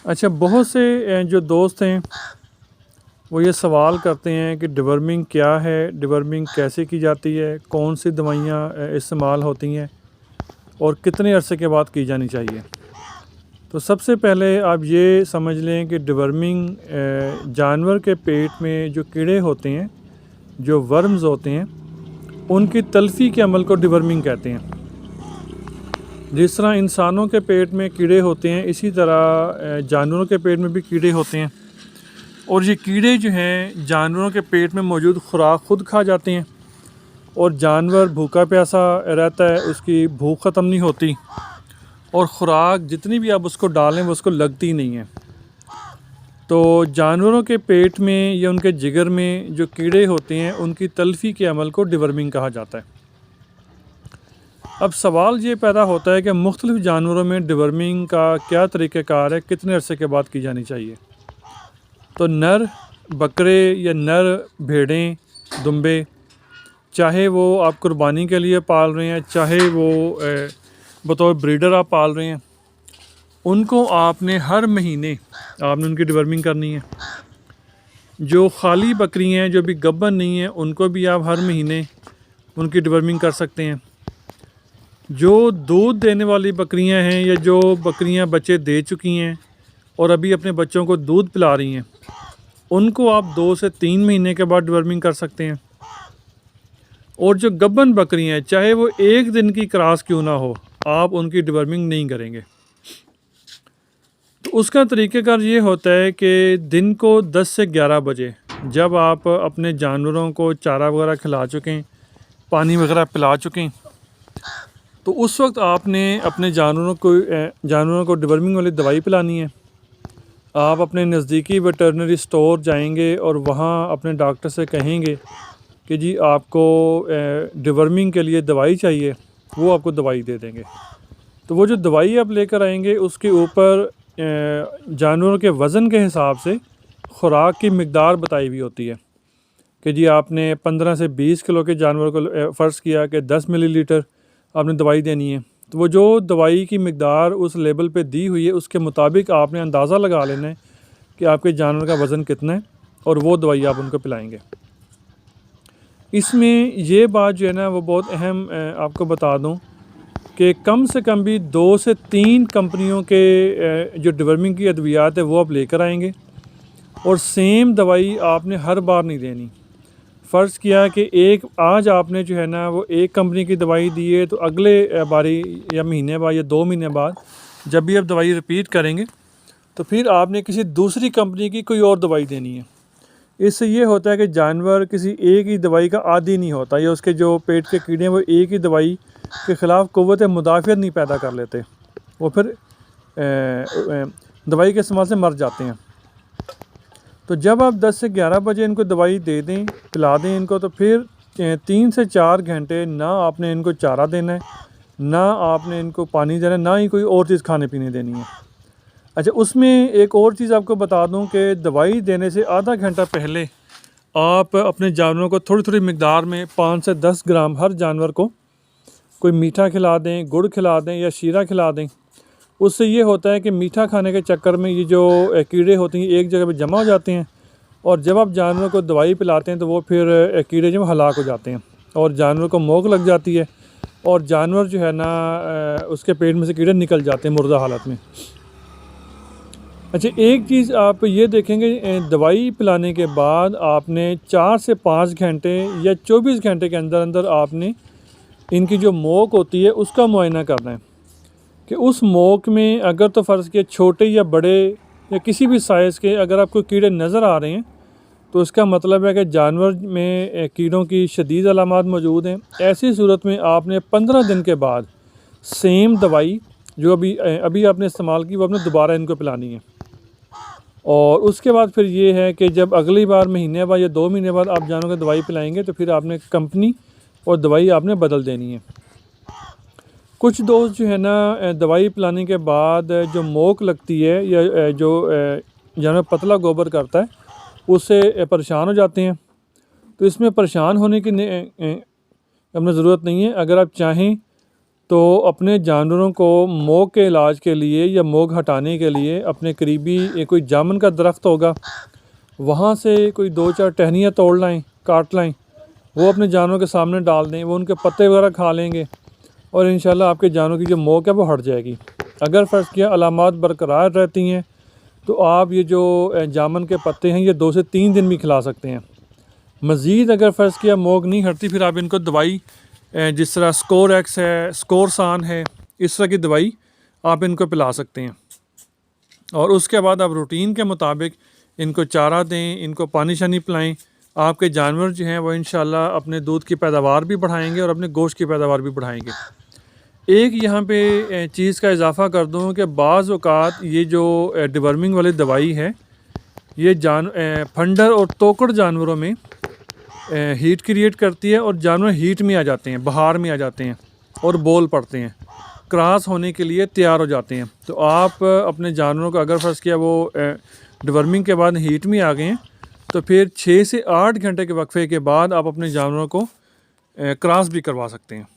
अच्छा, बहुत से जो दोस्त हैं वो ये सवाल करते हैं कि डिवर्मिंग क्या है, डिवर्मिंग कैसे की जाती है, कौन सी दवाइयाँ इस्तेमाल होती हैं और कितने अरसे के बाद की जानी चाहिए। तो सबसे पहले आप ये समझ लें कि डिवर्मिंग जानवर के पेट में जो कीड़े होते हैं, जो वर्म्स होते हैं, उनकी तल्फी के अमल को डिवर्मिंग कहते हैं। जिस तरह इंसानों के पेट में कीड़े होते हैं, इसी तरह जानवरों के पेट में भी कीड़े होते हैं। और ये कीड़े जो हैं जानवरों के पेट में मौजूद खुराक ख़ुद खा जाते हैं और जानवर भूखा प्यासा रहता है, उसकी भूख ख़त्म नहीं होती और ख़ुराक जितनी भी आप उसको डालें वो उसको लगती नहीं है। तो जानवरों के पेट में या उनके जिगर में जो कीड़े होते हैं उनकी तल्फी के अमल को डिवर्मिंग कहा जाता है। अब सवाल ये पैदा होता है कि मुख्तलिफ़ जानवरों में डिवर्मिंग का क्या तरीक़ाकार है, कितने अरसे के बाद की जानी चाहिए। तो नर बकरे या नर भेड़ें, दुम्बे, चाहे वो आप कुर्बानी के लिए पाल रहे हैं, चाहे वो बतौर ब्रीडर आप पाल रहे हैं, उनको आपने हर महीने आपने उनकी डिवर्मिंग करनी है। जो खाली बकरियां हैं, जो भी गब्बन नहीं हैं, उनको भी आप हर महीने उनकी डिवर्मिंग कर सकते हैं। जो दूध देने वाली बकरियां हैं या जो बकरियां बच्चे दे चुकी हैं और अभी अपने बच्चों को दूध पिला रही हैं, उनको आप 2 से 3 महीने के बाद डिवर्मिंग कर सकते हैं। और जो गब्बन बकरियां हैं, चाहे वो 1 दिन की क्रॉस क्यों ना हो, आप उनकी डिवर्मिंग नहीं करेंगे। तो उसका तरीक़ाकार ये होता है कि दिन को 10 से 11 बजे जब आप अपने जानवरों को चारा वगैरह खिला चुकें, पानी वगैरह पिला चुकें, तो उस वक्त आपने अपने जानवरों को डिवर्मिंग वाली दवाई पिलानी है। आप अपने नज़दीकी वेटरनरी स्टोर जाएंगे और वहाँ अपने डॉक्टर से कहेंगे कि जी आपको डिवर्मिंग के लिए दवाई चाहिए, वो आपको दवाई दे देंगे। तो वो जो दवाई आप लेकर आएंगे उसके ऊपर जानवरों के वज़न के हिसाब से ख़ुराक की मिक़दार बताई हुई होती है कि जी आपने 15 से 20 किलो के जानवर को फ़र्ज़ किया कि 10 मिलीलीटर आपने दवाई देनी है। तो वो जो दवाई की मिक़दार उस लेबल पे दी हुई है उसके मुताबिक आपने अंदाज़ा लगा लेना है कि आपके जानवर का वज़न कितना है और वो दवाई आप उनको पिलाएंगे। इसमें ये बात जो है ना वो बहुत अहम आपको बता दूं कि कम से कम भी 2 से 3 कंपनियों के जो डिवर्मिंग की अद्वियात है वो आप लेकर आएंगे और सेम दवाई आपने हर बार नहीं देनी। फ़र्ज़ किया कि आज आपने जो है ना वो एक कंपनी की दवाई दी है, तो अगले बारी या महीने बाद या 2 महीने बाद जब भी आप दवाई रिपीट करेंगे तो फिर आपने किसी दूसरी कंपनी की कोई और दवाई देनी है। इससे ये होता है कि जानवर किसी एक ही दवाई का आदी नहीं होता या उसके जो पेट के कीड़े हैं वो एक ही दवाई के ख़िलाफ़ क़ुव्वत मुदाफ़ियत नहीं पैदा कर लेते, वो फिर दवाई के इस्तेमाल से मर जाते हैं। तो जब आप 10 से 11 बजे इनको दवाई दे दें, पिला दें इनको, तो फिर 3 से 4 घंटे ना आपने इनको चारा देना है, ना आपने इनको पानी देना है, ना ही कोई और चीज़ खाने पीने देनी है। अच्छा, उसमें एक और चीज़ आपको बता दूं कि दवाई देने से आधा घंटा पहले आप अपने जानवरों को थोड़ी थोड़ी मिक़दार में 5 से 10 ग्राम हर जानवर को कोई मीठा खिला दें, गुड़ खिला दें या शीरा खिला दें। उससे ये होता है कि मीठा खाने के चक्कर में ये जो कीड़े होते हैं एक जगह पे जमा हो जाते हैं और जब आप जानवरों को दवाई पिलाते हैं तो वो फिर कीड़े जो हलाक हो जाते हैं और जानवर को मोक लग जाती है और जानवर जो है ना उसके पेट में से कीड़े निकल जाते हैं मुर्दा हालत में। अच्छा, एक चीज़ आप ये देखेंगे, दवाई पिलाने के बाद आपने 4 से 5 घंटे या 24 घंटे के अंदर अंदर आपने इनकी जो मोक होती है उसका मुआयना करना है कि उस मोक में अगर तो फ़र्ज़ किया छोटे या बड़े या किसी भी साइज़ के अगर आपको कीड़े नज़र आ रहे हैं तो इसका मतलब है कि जानवर में कीड़ों की शदीद अलामात मौजूद हैं। ऐसी सूरत में आपने 15 दिन के बाद सेम दवाई जो अभी आपने इस्तेमाल की वो आपने दोबारा इनको पिलानी है। और उसके बाद फिर ये है कि जब अगली बार महीने बाद या 2 महीने बाद आप जानवरों को दवाई पिलाएंगे तो फिर आपने कंपनी और दवाई आपने बदल देनी है। कुछ दोस्त जो है ना दवाई पिलाने के बाद जो मोक लगती है या जो जानवर पतला गोबर करता है उससे परेशान हो जाते हैं। तो इसमें परेशान होने की अपनी ज़रूरत नहीं है। अगर आप चाहें तो अपने जानवरों को मोग के इलाज के लिए या मोग हटाने के लिए अपने करीबी कोई जामुन का दरख्त होगा, वहाँ से कोई 2-4 टहनियाँ तोड़ लाएं, काट लाएं, वो अपने जानवरों के सामने डाल दें, वो उनके पत्ते वगैरह खा लेंगे और इंशाल्लाह आपके जानवरों की जो मोग है वो हट जाएगी। अगर फ़र्ज़ किया अलामात बरकरार रहती हैं तो आप ये जो जामुन के पत्ते हैं ये 2 से 3 दिन भी खिला सकते हैं। मज़ीद अगर फ़र्ज़ किया मोग नहीं हटती, फिर आप इनको दवाई जिस तरह स्कोर एक्स है, स्कोरसान है, इस तरह की दवाई आप इनको पिला सकते हैं। और उसके बाद आप रूटीन के मुताबिक इनको चारा दें, इनको पानी शानी पिलाएं। आपके जानवर जो हैं वो इंशाल्लाह अपने दूध की पैदावार भी बढ़ाएंगे और अपने गोश्त की पैदावार भी बढ़ाएंगे। एक यहाँ पे चीज़ का इजाफ़ा कर दूँ कि बाज़ औक़ात ये जो डिवर्मिंग वाली दवाई है ये फंडर और तोकड़ जानवरों में हीट क्रिएट करती है और जानवर हीट में आ जाते हैं, बहार में आ जाते हैं और बोल पड़ते हैं, क्रॉस होने के लिए तैयार हो जाते हैं। तो आप अपने जानवरों को अगर फ़र्ज़ किया वो डिवर्मिंग के बाद हीट में आ गए हैं तो फिर 6 से 8 घंटे के वक्फे के बाद आप अपने जानवरों को क्रॉस भी करवा सकते हैं।